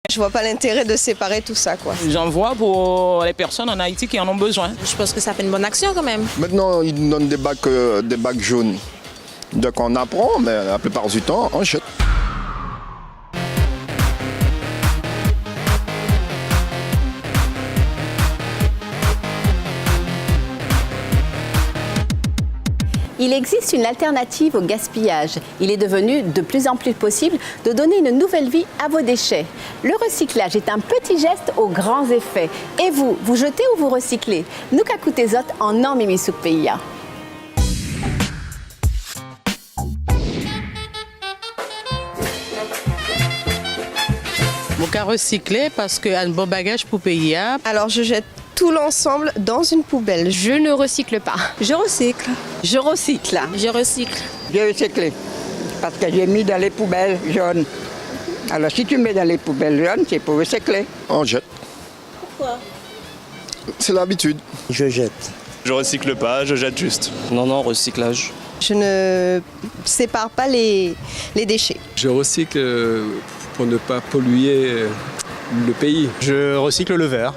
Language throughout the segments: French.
Je vois pas l'intérêt de séparer tout ça, quoi. J'en vois pour les personnes en Haïti qui en ont besoin. Je pense que ça fait une bonne action quand même. Maintenant, ils nous donnent des bacs jaunes. Donc on apprend, mais la plupart du temps, on jette. Il existe une alternative au gaspillage. Il est devenu de plus en plus possible de donner une nouvelle vie à vos déchets. Le recyclage est un petit geste aux grands effets. Et vous, vous jetez ou vous recyclez? Nous kakutezot en Mimi Soukpeya. Mon cas recyclé parce qu'il y a un bon bagage pour payer. Alors je jette tout l'ensemble dans une poubelle. Je ne recycle pas. Je recycle. Je recycle. Je recycle. J'ai recyclé parce que j'ai mis dans les poubelles jaunes. Alors si tu mets dans les poubelles jaunes, c'est pour recycler. On jette. Pourquoi? C'est l'habitude. Je jette. Je recycle pas, je jette juste. Non, recyclage. Je ne sépare pas les déchets. Je recycle pour ne pas polluer le pays. Je recycle le verre.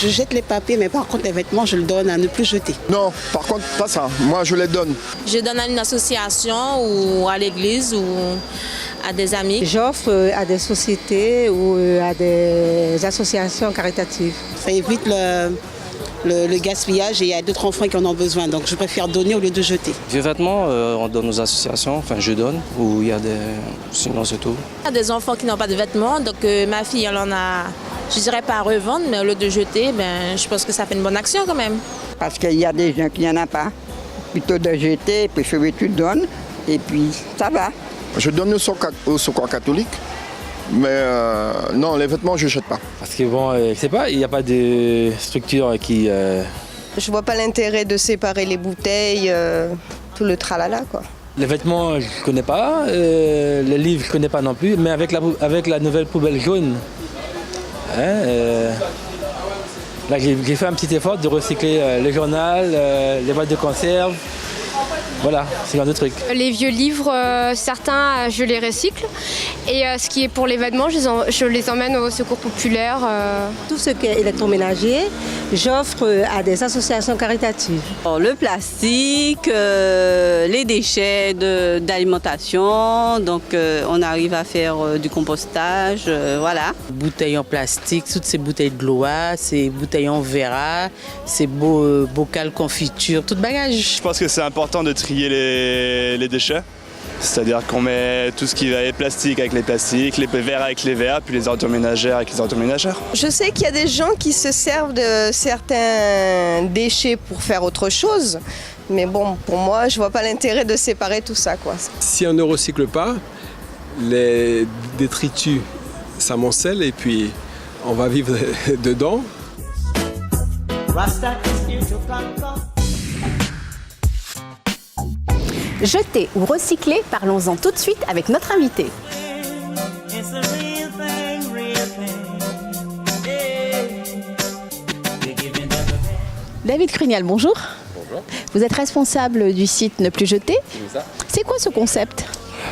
Je jette les papiers, mais par contre les vêtements, je le donne à ne plus jeter. Non, par contre, pas ça. Moi, je les donne. Je donne à une association ou à l'église ou à des amis. J'offre à des sociétés ou à des associations caritatives. Ça évite le gaspillage et il y a d'autres enfants qui en ont besoin. Donc je préfère donner au lieu de jeter. Vieux vêtements, on donne aux associations, enfin je donne, ou il y a des... Sinon c'est tout. Il y a des enfants qui n'ont pas de vêtements, donc ma fille, elle en a, je dirais pas à revendre, mais au lieu de jeter, je pense que ça fait une bonne action quand même. Parce qu'il y a des gens qui n'en ont pas. Plutôt de jeter, puis tu donnes, et puis ça va. Je donne au secours catholique. Mais non, les vêtements, je ne jette pas. Parce que bon, je sais pas, il n'y a pas de structure qui... Je vois pas l'intérêt de séparer les bouteilles, tout le tralala, quoi. Les vêtements, je ne connais pas, les livres, je ne connais pas non plus, mais avec la nouvelle poubelle jaune, là j'ai fait un petit effort de recycler les journaux, les boîtes de conserve. Voilà, c'est un autre truc. Les vieux livres, certains, je les recycle. Et ce qui est pour les vêtements, je les emmène au secours populaire. Tout ce qui est électroménager, j'offre à des associations caritatives. Le plastique, les déchets d'alimentation, donc on arrive à faire du compostage, voilà. Bouteilles en plastique, toutes ces bouteilles de l'eau, ces bouteilles en verre, ces bocals confiture, tout bagage. Je pense que c'est important de trier les déchets. C'est-à-dire qu'on met tout ce qui va être plastique avec les plastiques, les verres avec les verres, puis les ordures ménagères avec les ordures ménagères. Je sais qu'il y a des gens qui se servent de certains déchets pour faire autre chose. Mais bon, pour moi, je vois pas l'intérêt de séparer tout ça, quoi. Si on ne recycle pas, les détritus s'amoncellent et puis on va vivre dedans. Jeter ou recycler, parlons-en tout de suite avec notre invité. David Crunial, bonjour. Bonjour. Vous êtes responsable du site Ne Plus Jeter. C'est quoi ce concept?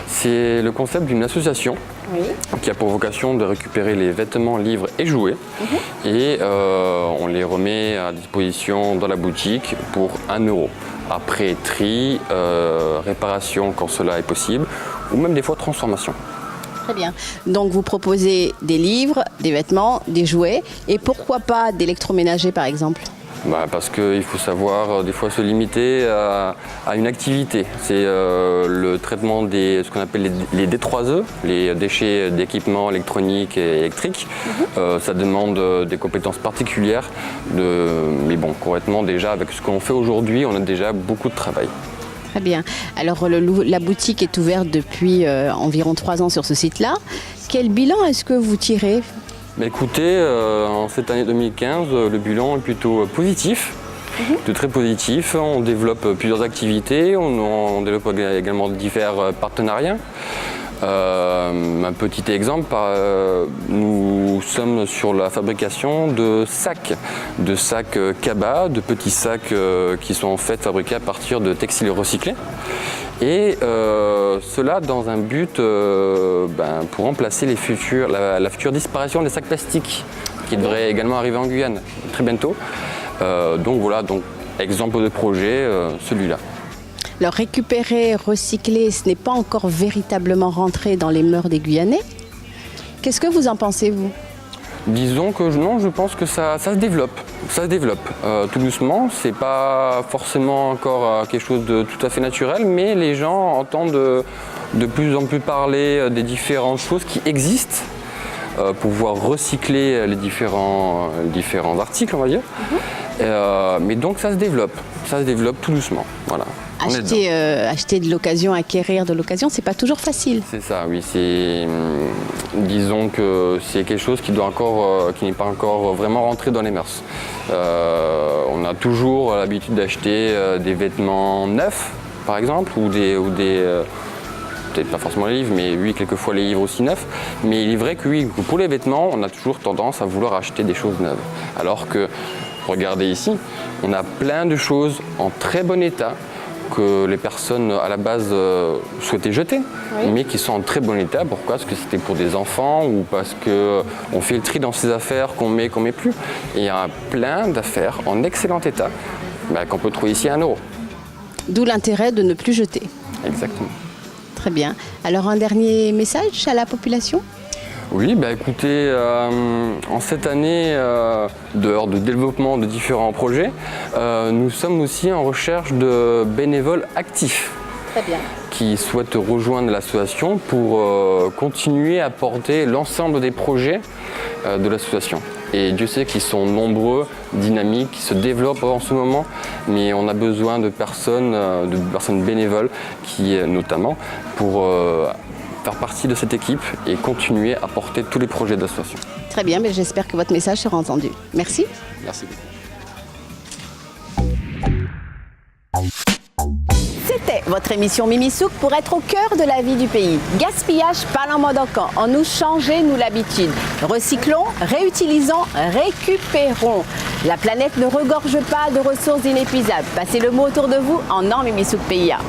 C'est le concept d'une association qui a pour vocation de récupérer les vêtements, livres et jouets et on les remet à disposition dans la boutique pour 1 €. Après tri, réparation quand cela est possible ou même des fois transformation. Très bien. Donc vous proposez des livres, des vêtements, des jouets et pourquoi pas d'électroménager par exemple? Parce qu'il faut savoir des fois se limiter à une activité. C'est le traitement des ce qu'on appelle les D3E, les déchets d'équipements électroniques et électriques. Ça demande des compétences particulières. Mais bon, concrètement déjà avec ce qu'on fait aujourd'hui, on a déjà beaucoup de travail. Très bien. Alors la boutique est ouverte depuis environ 3 ans sur ce site-là. Quel bilan est-ce que vous tirez ? Écoutez, en cette année 2015, le bilan est plutôt positif, de très positif. On développe plusieurs activités, on développe également divers partenariats. Un petit exemple, nous sommes sur la fabrication de sacs Kaba, de petits sacs qui sont en fait fabriqués à partir de textiles recyclés. Et cela dans un but pour remplacer la future disparition des sacs plastiques qui devrait également arriver en Guyane très bientôt. Donc voilà, exemple de projet, celui-là. Alors récupérer, recycler, ce n'est pas encore véritablement rentré dans les mœurs des Guyanais. Qu'est-ce que vous en pensez, vous ? Disons que non, je pense que ça se développe. Ça se développe tout doucement. C'est pas forcément encore quelque chose de tout à fait naturel, mais les gens entendent de plus en plus parler des différentes choses qui existent pour pouvoir recycler les différents articles, on va dire. Mais donc ça se développe tout doucement. Voilà. Acheter de l'occasion, acquérir de l'occasion, c'est pas toujours facile. C'est ça, oui. Disons que c'est quelque chose qui n'est pas encore vraiment rentré dans les mœurs. On a toujours l'habitude d'acheter des vêtements neufs, par exemple, ou peut-être pas forcément les livres, mais oui, quelquefois les livres aussi neufs. Mais il est vrai que oui, pour les vêtements, on a toujours tendance à vouloir acheter des choses neuves. Alors que, regardez ici, on a plein de choses en très bon état que les personnes à la base souhaitaient jeter, mais qui sont en très bon état. Pourquoi ? Parce que c'était pour des enfants ou parce qu'on fait le tri dans ces affaires qu'on met plus. Et il y a plein d'affaires en excellent état qu'on peut trouver ici à 1 €. D'où l'intérêt de ne plus jeter. Exactement. Très bien. Alors un dernier message à la population ? Oui, écoutez, en cette année de développement de différents projets, nous sommes aussi en recherche de bénévoles actifs. Très bien. Qui souhaitent rejoindre l'association pour continuer à porter l'ensemble des projets de l'association. Et Dieu sait qu'ils sont nombreux, dynamiques, qui se développent en ce moment, mais on a besoin de personnes bénévoles qui, notamment, pour faire partie de cette équipe et continuer à porter tous les projets de l'association. Très bien, mais j'espère que votre message sera entendu. Merci. Merci beaucoup. C'était votre émission Mimi Souk pour être au cœur de la vie du pays. Gaspillage, parlons Modocan. En nous changer, nous l'habitude. Recyclons, réutilisons, récupérons. La planète ne regorge pas de ressources inépuisables. Passez le mot autour de vous en Mimi Souk PIA.